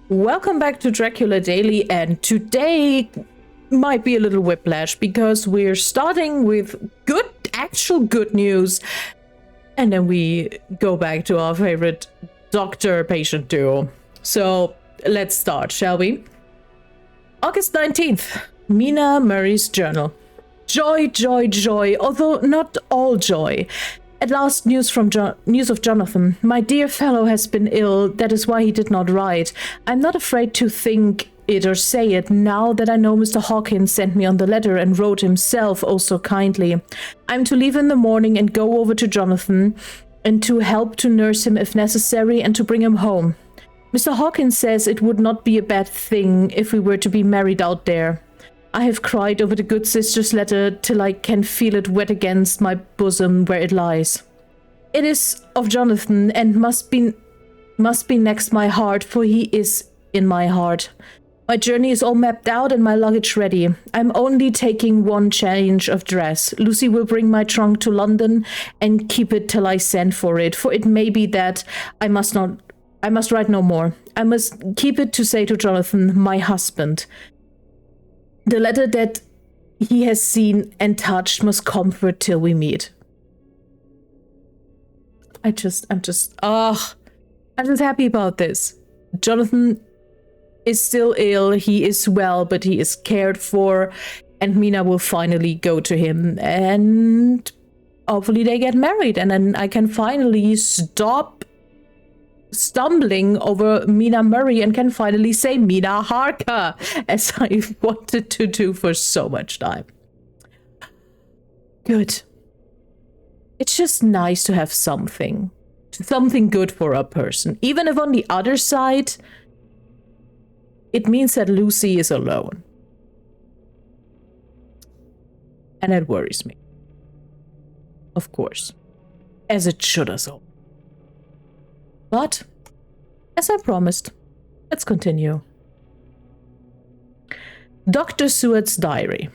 Welcome back to Dracula Daily, and today might be a little whiplash because we're starting with actual good news, and then we go back to our favorite doctor-patient duo. So let's start, shall we? August 19th, Mina Murray's journal. Joy, joy, joy, although not all joy. At last, news of Jonathan. My dear fellow has been ill, that is why he did not write. I'm not afraid to think it or say it, now that I know Mr. Hawkins sent me on the letter and wrote himself oh so kindly. I'm to leave in the morning and go over to Jonathan, and to help to nurse him if necessary, and to bring him home. Mr. Hawkins says it would not be a bad thing if we were to be married out there. I have cried over the good sister's letter till I can feel it wet against my bosom where it lies. It is of Jonathan and must be next my heart, for he is in my heart. My journey is all mapped out and my luggage ready. I'm only taking one change of dress. Lucy will bring my trunk to London and keep it till I send for it may be that I must write no more. I must keep it to say to Jonathan, my husband. The letter that he has seen and touched must comfort till we meet. I'm just happy about this. Jonathan is still ill, he is well, but he is cared for, and Mina will finally go to him, and hopefully they get married, and then I can finally stop stumbling over Mina Murray and can finally say Mina Harker, as I've wanted to do for so much time. Good. It's just nice to have something good for a person, even if on the other side it means that Lucy is alone. And that worries me. Of course. As it should us all. But, as I promised, let's continue. Dr. Seward's diary.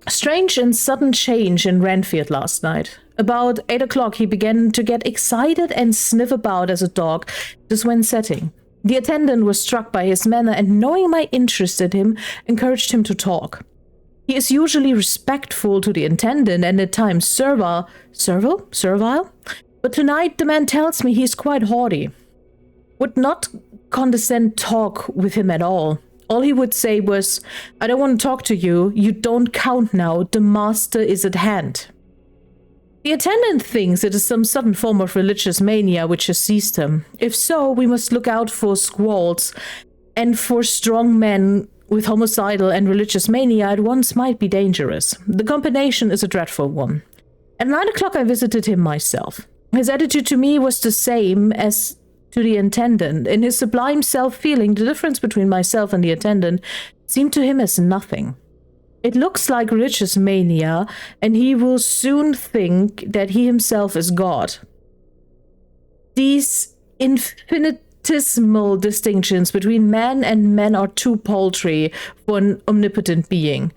Strange and sudden change in Renfield last night. About 8 o'clock he began to get excited and sniff about as a dog just when setting. The attendant was struck by his manner and, knowing my interest in him, encouraged him to talk. He is usually respectful to the attendant and at times servile? But tonight the man tells me he is quite haughty. Would not condescend talk with him at all. All he would say was, I don't want to talk to you. You don't count now. The master is at hand. The attendant thinks it is some sudden form of religious mania which has seized him. If so, we must look out for squalls, and for strong men with homicidal and religious mania at once might be dangerous. The combination is a dreadful one. At 9 o'clock I visited him myself. His attitude to me was the same as to the attendant. In his sublime self-feeling, the difference between myself and the attendant seemed to him as nothing. It looks like religious mania, and he will soon think that he himself is God. These infinitesimal distinctions between man and man are too paltry for an omnipotent being.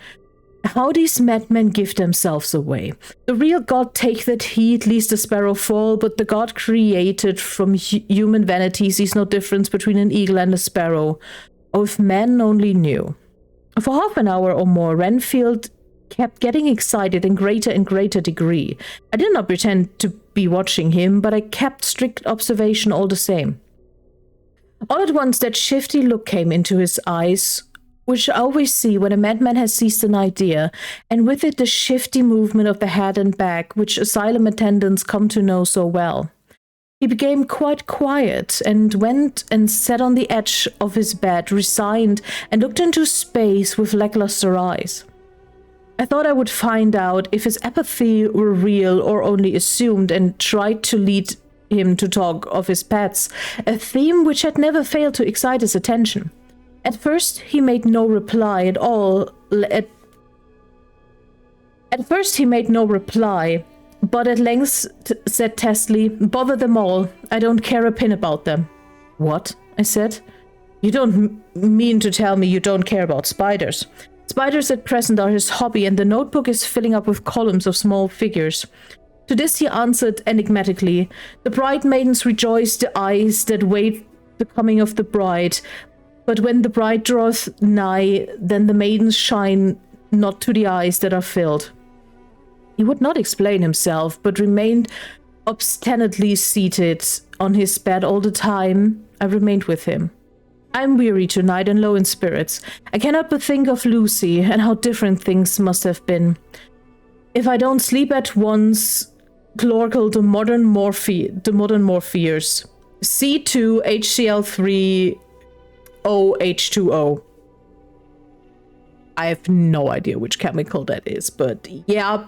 How these madmen give themselves away. The real God taketh heed lest a sparrow fall, but the God created from human vanity sees no difference between an eagle and a sparrow. Oh, if men only knew. For half an hour or more, Renfield kept getting excited in greater and greater degree. I did not pretend to be watching him, but I kept strict observation all the same. All at once that shifty look came into his eyes, which I always see when a madman has seized an idea, and with it the shifty movement of the head and back, which asylum attendants come to know so well. He became quite quiet, and went and sat on the edge of his bed, resigned, and looked into space with lackluster eyes. I thought I would find out if his apathy were real or only assumed, and tried to lead him to talk of his pets, a theme which had never failed to excite his attention. At first he made no reply at all. At first he made no reply, but at length said testily, bother them all. I don't care a pin about them. What? I said. You don't mean to tell me you don't care about spiders. Spiders at present are his hobby, and the notebook is filling up with columns of small figures. To this he answered enigmatically, the bride maidens rejoice the eyes that wait the coming of the bride, But when the bride draweth nigh, then the maidens shine not to the eyes that are filled. He would not explain himself, but remained obstinately seated on his bed all the time I remained with him. I am weary tonight and low in spirits. I cannot but think of Lucy and how different things must have been. If I don't sleep at once, chlorcal the modern morpheres. C2HCl3 OH2O. I have no idea which chemical that is, but yeah,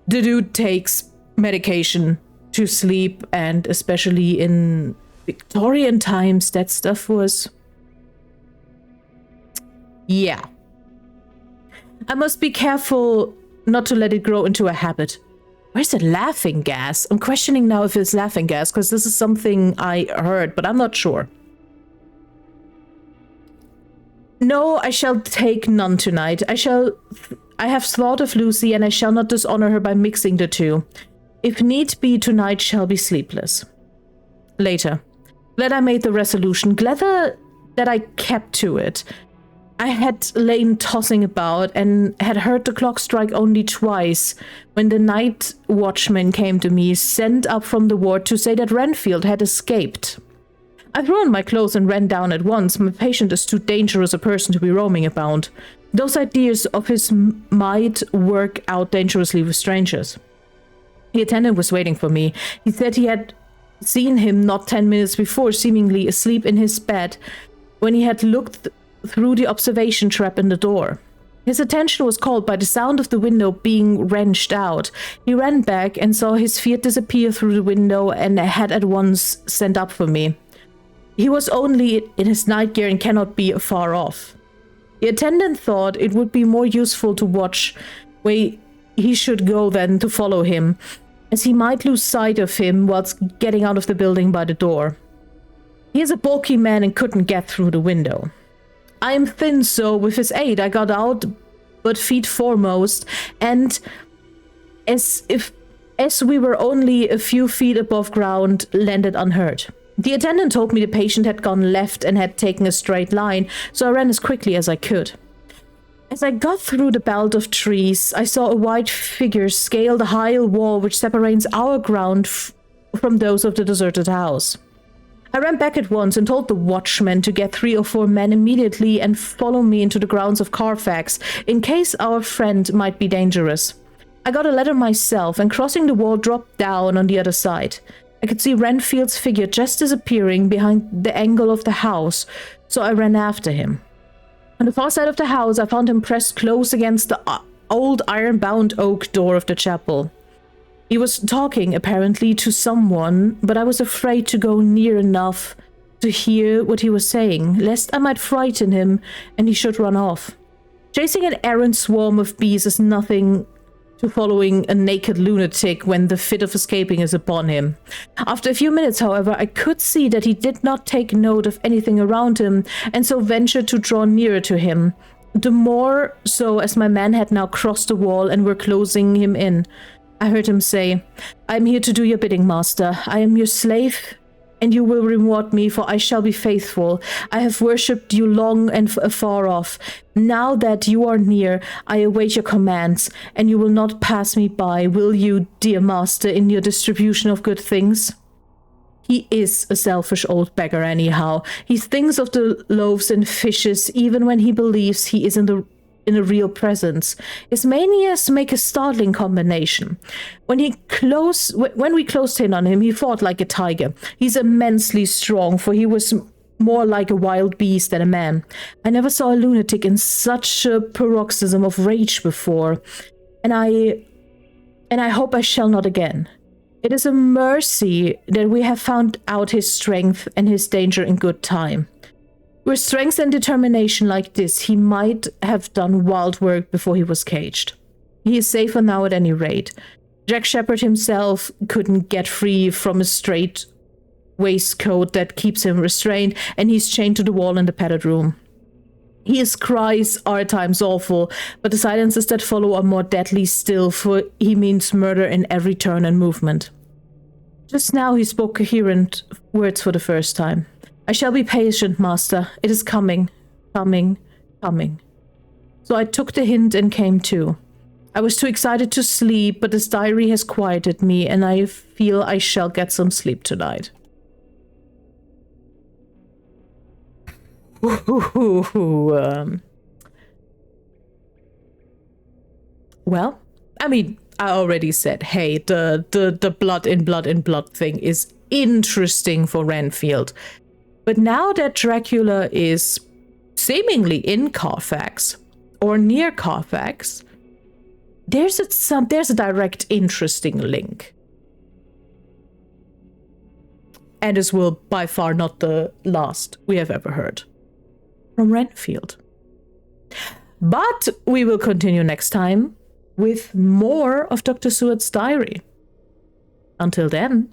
the dude takes medication to sleep, and especially in Victorian times, that stuff was... yeah. I must be careful not to let it grow into a habit. Where's the laughing gas? I'm questioning now if it's laughing gas, because this is something I heard, but I'm not sure. No, I shall take none tonight. I have thought of Lucy, and I shall not dishonor her by mixing the two. If need be, tonight shall be sleepless. Later. Glad I made the resolution. Glad that I kept to it. I had lain tossing about and had heard the clock strike only twice when the night watchman came to me, sent up from the ward to say that Renfield had escaped. I threw on my clothes and ran down at once. My patient is too dangerous a person to be roaming about. Those ideas of his might work out dangerously with strangers. The attendant was waiting for me. He said he had seen him not 10 minutes before, seemingly asleep in his bed, when he had looked through the observation trap in the door. His attention was called by the sound of the window being wrenched out. He ran back and saw his feet disappear through the window and had at once sent up for me. He was only in his night gear and cannot be far off. The attendant thought it would be more useful to watch where he should go than to follow him, as he might lose sight of him whilst getting out of the building by the door. He is a bulky man and couldn't get through the window. I am thin, so with his aid I got out, but feet foremost, and as we were only a few feet above ground, landed unhurt. The attendant told me the patient had gone left and had taken a straight line, so I ran as quickly as I could. As I got through the belt of trees, I saw a white figure scale the high wall which separates our ground from those of the deserted house. I ran back at once and told the watchman to get 3 or 4 men immediately and follow me into the grounds of Carfax, in case our friend might be dangerous. I got a ladder myself, and crossing the wall dropped down on the other side. I could see Renfield's figure just disappearing behind the angle of the house, so I ran after him. On the far side of the house, I found him pressed close against the old iron-bound oak door of the chapel. He was talking, apparently, to someone, but I was afraid to go near enough to hear what he was saying, lest I might frighten him and he should run off. Chasing an errant swarm of bees is nothing to following a naked lunatic when the fit of escaping is upon him. After a few minutes, however, I could see that he did not take note of anything around him, and so ventured to draw nearer to him. The more so as my men had now crossed the wall and were closing him in. I heard him say, "I am here to do your bidding, master. I am your slave, and you will reward me, for I shall be faithful. I have worshipped you long and afar off. Now that you are near, I await your commands, and you will not pass me by, will you, dear master, in your distribution of good things?" He is a selfish old beggar anyhow. He thinks of the loaves and fishes even when he believes he is in a real presence. His manias make a startling combination. When we closed in on him, he fought like a tiger. He's immensely strong, for he was more like a wild beast than a man. I never saw a lunatic in such a paroxysm of rage before, and I hope I shall not again. It is a mercy that we have found out his strength and his danger in good time. With strength and determination like this, he might have done wild work before he was caged. He is safer now at any rate. Jack Shepherd himself couldn't get free from a strait waistcoat that keeps him restrained, and he's chained to the wall in the padded room. His cries are at times awful, but the silences that follow are more deadly still, for he means murder in every turn and movement. Just now he spoke coherent words for the first time. I shall be patient, master. It is coming, coming, coming. So I took the hint and came to. I was too excited to sleep, but this diary has quieted me, and I feel I shall get some sleep tonight. Well, I mean, I already said, hey, the blood in blood thing is interesting for Renfield. But now that Dracula is seemingly in Carfax or near Carfax, there's a direct interesting link. And this will by far not the last we have ever heard from Renfield. But we will continue next time with more of Dr. Seward's diary. Until then,